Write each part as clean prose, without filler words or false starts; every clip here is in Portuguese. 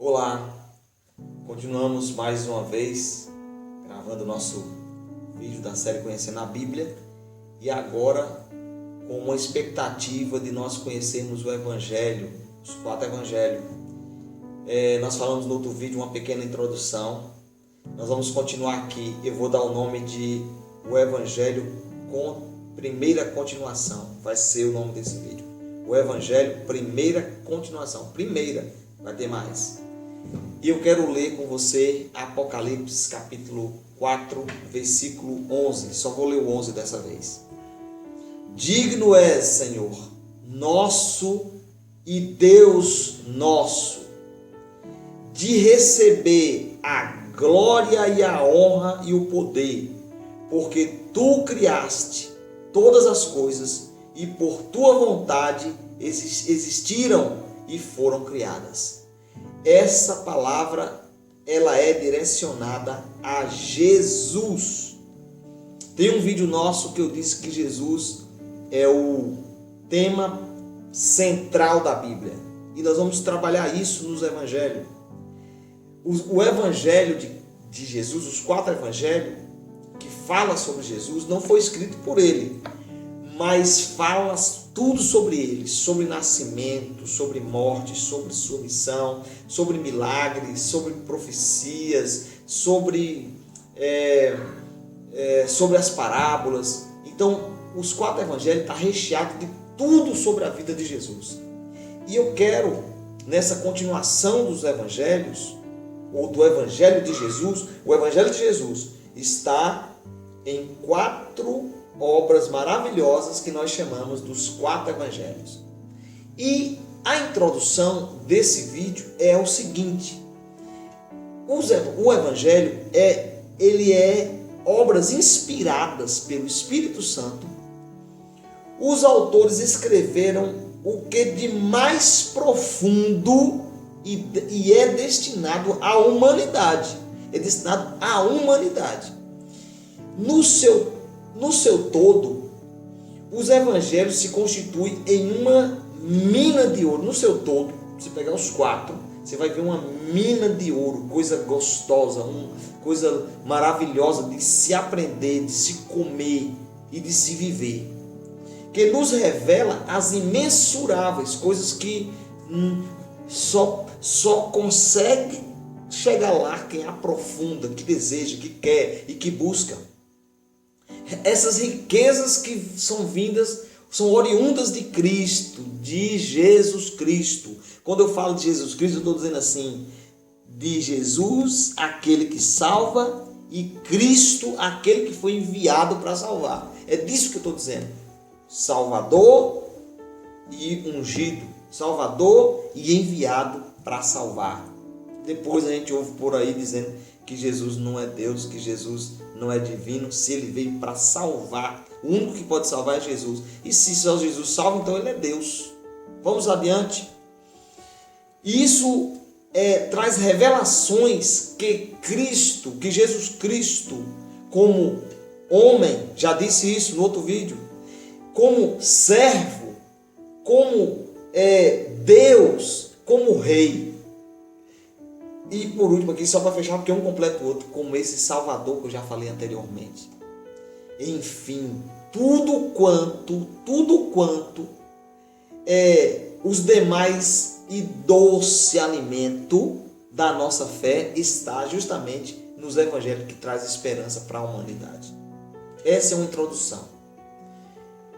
Olá, continuamos mais uma vez gravando o nosso vídeo da série Conhecendo a Bíblia e agora com uma expectativa de nós conhecermos o Evangelho, os 4 Evangelhos. Nós falamos no outro vídeo uma pequena introdução, nós vamos continuar aqui. Eu vou dar o nome de o Evangelho com primeira continuação, vai ser o nome desse vídeo. O Evangelho, primeira continuação, primeira, vai ter mais. E eu quero ler com você Apocalipse capítulo 4, versículo 11. Só vou ler o 11 dessa vez. Digno és, Senhor, nosso e Deus nosso, de receber a glória e a honra e o poder, porque Tu criaste todas as coisas e por Tua vontade existiram e foram criadas. Essa palavra, ela é direcionada a Jesus. Tem um vídeo nosso que eu disse que Jesus é o tema central da Bíblia. E nós vamos trabalhar isso nos evangelhos. O evangelho de Jesus, os 4 evangelhos que falam sobre Jesus, não foi escrito por ele, mas fala tudo sobre ele, sobre nascimento, sobre morte, sobre sua missão, sobre milagres, sobre profecias, sobre as parábolas. Então, os 4 evangelhos estão recheados de tudo sobre a vida de Jesus. E eu quero, nessa continuação dos evangelhos, ou do evangelho de Jesus, o evangelho de Jesus está em 4 obras maravilhosas que nós chamamos dos 4 evangelhos. E a introdução desse vídeo é o seguinte: o evangelho ele é obras inspiradas pelo Espírito Santo. Os autores escreveram o que de mais profundo e é destinado à humanidade. É destinado à humanidade. No seu todo, os evangelhos se constituem em uma mina de ouro. No seu todo, se pegar os 4, você vai ver uma mina de ouro, coisa gostosa, coisa maravilhosa de se aprender, de se comer e de se viver, que nos revela as imensuráveis coisas que só consegue chegar lá quem aprofunda, que deseja, que quer e que busca. Essas riquezas que são vindas, são oriundas de Cristo, de Jesus Cristo. Quando eu falo de Jesus Cristo, eu estou dizendo assim: de Jesus, aquele que salva, e Cristo, aquele que foi enviado para salvar. É disso que eu estou dizendo. Salvador e ungido. Salvador e enviado para salvar. Depois a gente ouve por aí dizendo que Jesus não é Deus, que Jesus não é divino, se ele veio para salvar. O único que pode salvar é Jesus. E se só Jesus salva, então ele é Deus. Vamos adiante. Isso traz revelações que Cristo, que Jesus Cristo, como homem, já disse isso no outro vídeo, como servo, como Deus, como rei. E por último aqui, só para fechar, porque um completa o outro, como esse Salvador que eu já falei anteriormente. Enfim, tudo quanto os demais e doce alimento da nossa fé está justamente nos evangelhos que traz esperança para a humanidade. Essa é uma introdução.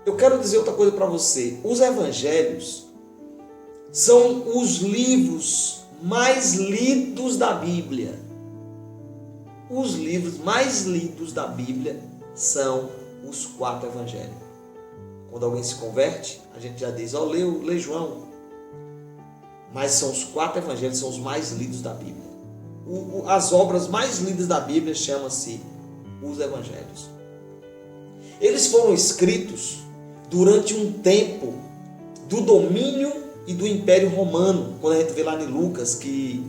Eu quero dizer outra coisa para você. Os evangelhos são os livros mais lidos da Bíblia. Os livros mais lidos da Bíblia são os 4 evangelhos. Quando alguém se converte, a gente já diz: lê João. Mas são os 4 evangelhos, são os mais lidos da Bíblia. As obras mais lidas da Bíblia chamam-se os evangelhos. Eles foram escritos durante um tempo do domínio e do Império Romano. Quando a gente vê lá em Lucas que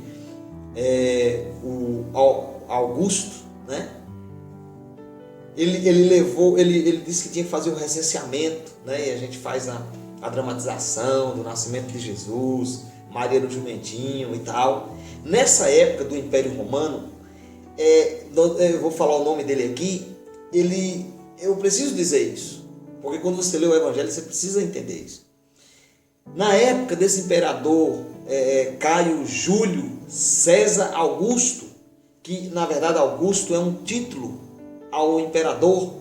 o Augusto, né? Ele disse que tinha que fazer o recenseamento, né? E a gente faz a dramatização do nascimento de Jesus, Maria no jumentinho e tal. Nessa época do Império Romano, eu vou falar o nome dele aqui, eu preciso dizer isso, porque quando você lê o Evangelho você precisa entender isso. Na época desse imperador Caio Júlio César Augusto, que na verdade Augusto é um título ao imperador,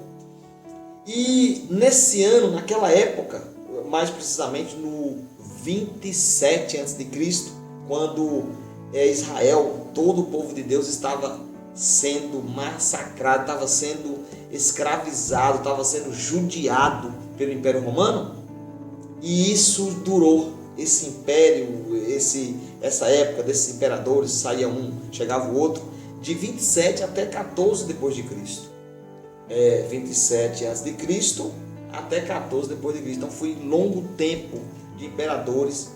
e nesse ano, naquela época, mais precisamente no 27 a.C., quando Israel, todo o povo de Deus estava sendo massacrado, estava sendo escravizado, estava sendo judiado pelo Império Romano, e isso durou, esse império, essa época desses imperadores, saía um, chegava o outro, de 27 até 14 depois de Cristo. 27 a.C. até 14 depois de Cristo. Então foi longo tempo de imperadores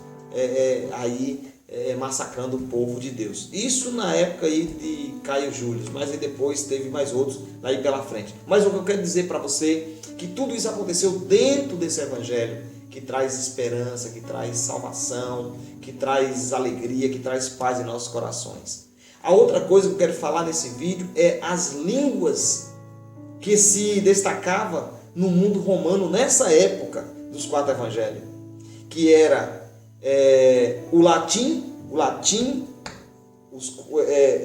massacrando o povo de Deus. Isso na época aí de Caio Júlio, mas aí depois teve mais outros aí pela frente. Mas o que eu quero dizer para você é que tudo isso aconteceu dentro desse evangelho que traz esperança, que traz salvação, que traz alegria, que traz paz em nossos corações. A outra coisa que eu quero falar nesse vídeo é as línguas que se destacava no mundo romano nessa época dos 4 evangelhos, que era o latim,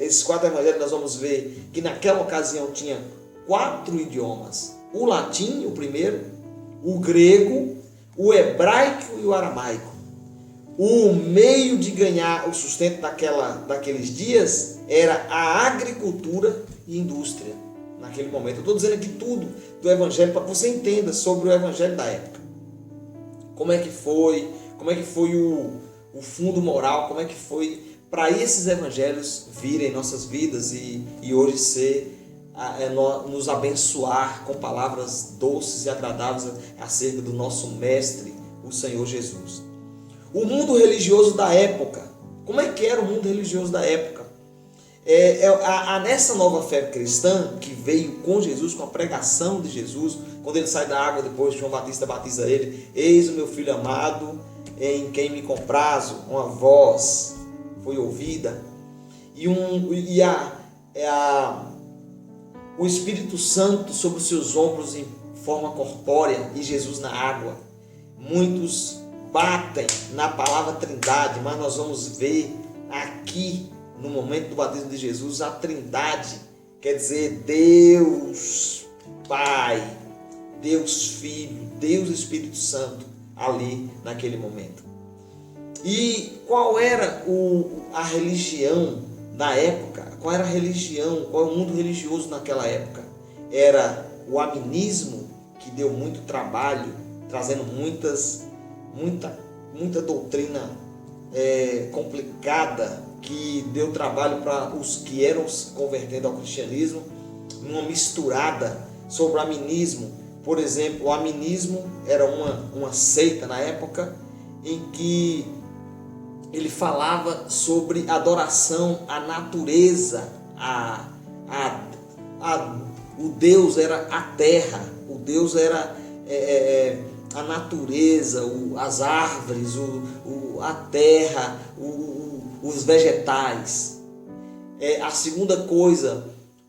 esses 4 evangelhos nós vamos ver que naquela ocasião tinha 4 idiomas: o latim, o primeiro, o grego, o hebraico e o aramaico. O meio de ganhar o sustento daqueles dias era a agricultura e indústria. Naquele momento, eu estou dizendo aqui tudo do evangelho para que você entenda sobre o evangelho da época. Como é que foi o fundo moral, como é que foi para esses evangelhos virem em nossas vidas e hoje nos abençoar com palavras doces e agradáveis acerca do nosso mestre, o Senhor Jesus. O mundo religioso da época. Como é que era o mundo religioso da época? Nessa nova fé cristã que veio com Jesus, com a pregação de Jesus, quando ele sai da água, depois João Batista batiza ele: eis o meu filho amado, em quem me comprazo. Uma voz foi ouvida, o Espírito Santo sobre os seus ombros em forma corpórea, e Jesus na água. Muitos batem na palavra Trindade, mas nós vamos ver aqui no momento do batismo de Jesus a Trindade, quer dizer Deus Pai, Deus Filho, Deus Espírito Santo ali naquele momento. E qual era a religião na época? Qual era a religião? Qual era o mundo religioso naquela época? Era o aminismo, que deu muito trabalho, trazendo muita doutrina complicada, que deu trabalho para os que eram se convertendo ao cristianismo, uma misturada sobre o aminismo. Por exemplo, o aminismo era uma seita na época em que ele falava sobre adoração à natureza, o Deus era a terra, o Deus era a natureza, as árvores, a terra, os vegetais. A segunda coisa,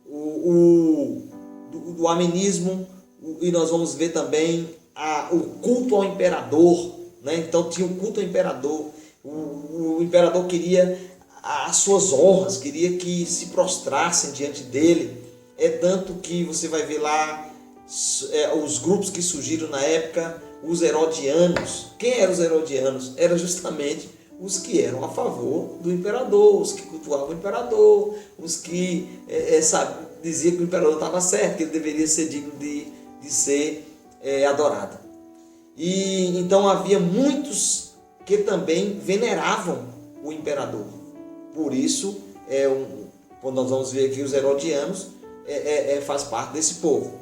do aminismo, e nós vamos ver também o culto ao imperador, né? Então tinha o culto ao imperador. O imperador queria as suas honras, queria que se prostrassem diante dele. Tanto que você vai ver lá os grupos que surgiram na época, os herodianos. Quem eram os herodianos? Eram justamente os que eram a favor do imperador, os que cultuavam o imperador, os que diziam que o imperador estava certo, que ele deveria ser digno de ser adorado. E então havia muitos que também veneravam o imperador. Por isso, quando nós vamos ver aqui os herodianos, faz parte desse povo.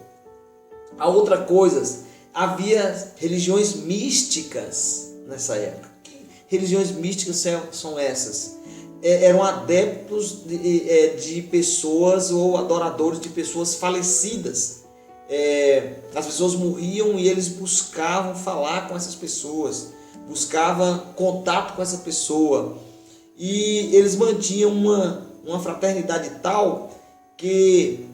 A outra coisa, havia religiões místicas nessa época. Que religiões místicas são essas? Eram adeptos de pessoas ou adoradores de pessoas falecidas. As pessoas morriam e eles buscavam falar com essas pessoas, buscava contato com essa pessoa. E eles mantinham uma fraternidade tal que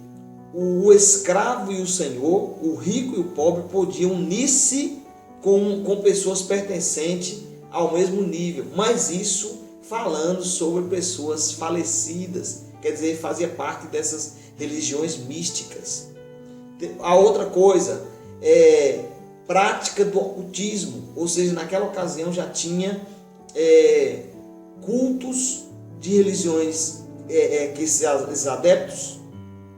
o escravo e o senhor, o rico e o pobre, podiam unir-se com pessoas pertencentes ao mesmo nível. Mas isso falando sobre pessoas falecidas, quer dizer, fazia parte dessas religiões místicas. A outra coisa é prática do ocultismo, ou seja, naquela ocasião já tinha cultos de religiões que esses adeptos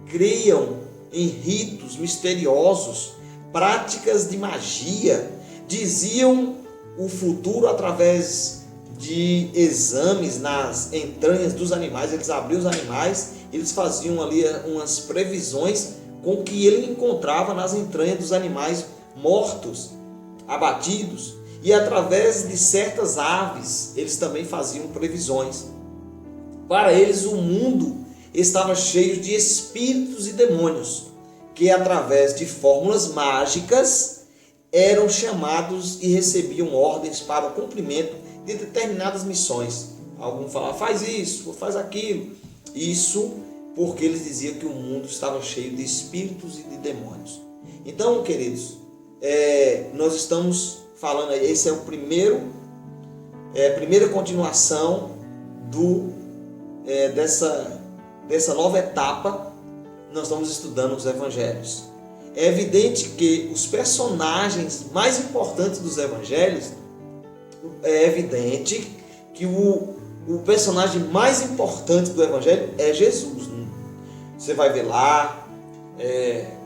criam em ritos misteriosos, práticas de magia, diziam o futuro através de exames nas entranhas dos animais. Eles abriam os animais, eles faziam ali umas previsões com o que ele encontrava nas entranhas dos animais mortos, abatidos, e através de certas aves eles também faziam previsões. Para eles o mundo estava cheio de espíritos e demônios que através de fórmulas mágicas eram chamados e recebiam ordens para o cumprimento de determinadas missões. Alguns falavam, faz isso, faz aquilo. Isso porque eles diziam que o mundo estava cheio de espíritos e de demônios. Então, queridos, nós estamos falando, esse é o primeira continuação dessa nova etapa. Nós estamos estudando os evangelhos. É evidente que os personagens mais importantes dos evangelhos, é evidente que o personagem mais importante do evangelho é Jesus. Você vai ver lá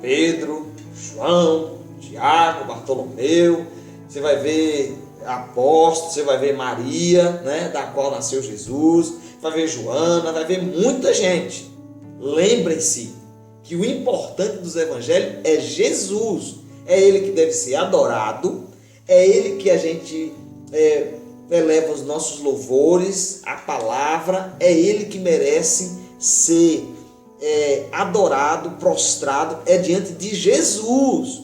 Pedro, João, Tiago, Bartolomeu, você vai ver apóstolos, você vai ver Maria, né, da qual nasceu Jesus, vai ver Joana, vai ver muita gente. Lembrem-se que o importante dos evangelhos é Jesus. É Ele que deve ser adorado, é Ele que a gente eleva os nossos louvores, a palavra, é Ele que merece ser adorado, prostrado, é diante de Jesus.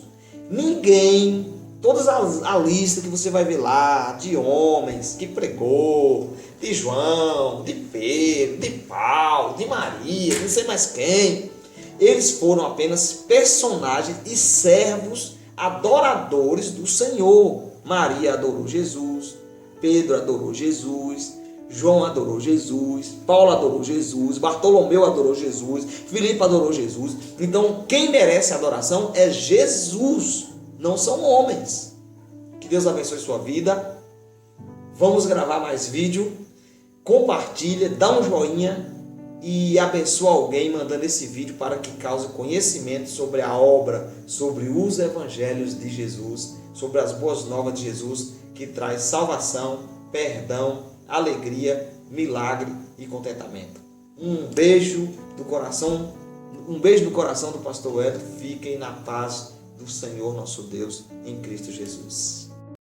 Ninguém, toda a lista que você vai ver lá, de homens que pregou, de João, de Pedro, de Paulo, de Maria, não sei mais quem, eles foram apenas personagens e servos adoradores do Senhor. Maria adorou Jesus, Pedro adorou Jesus, João adorou Jesus, Paulo adorou Jesus, Bartolomeu adorou Jesus, Filipe adorou Jesus. Então, quem merece adoração é Jesus, não são homens. Que Deus abençoe sua vida. Vamos gravar mais vídeo. Compartilha, dá um joinha e abençoa alguém mandando esse vídeo para que cause conhecimento sobre a obra, sobre os evangelhos de Jesus, sobre as boas novas de Jesus, que traz salvação, perdão, alegria, milagre e contentamento. Um beijo do coração do pastor Hélio. Fiquem na paz do Senhor nosso Deus em Cristo Jesus.